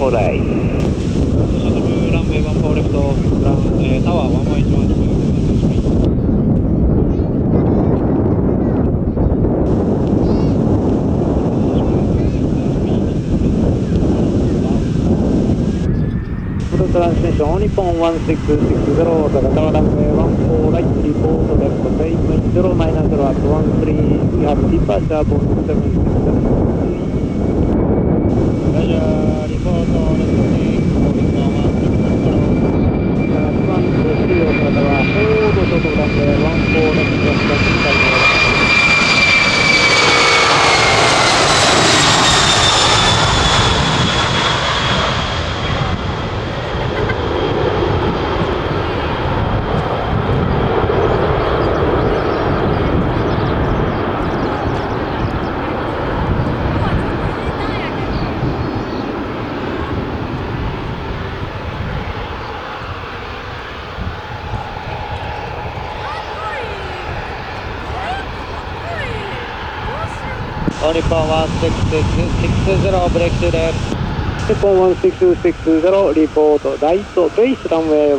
4台。シャトルランウェイ14レフト、タワー1112。トランスミッション、日本1660、タワーランウェイ14ライト、リポートレフト、ベイメン0マイナスロアット13、we have departure Boeing 767。ラジャー、リポートレフトに、コービングの1番と3をからタワー、ホードショートランウェイ14レフト、スタンド2回目。日本1660ブレーキ中です。日本1660リポートライトベースランウェイ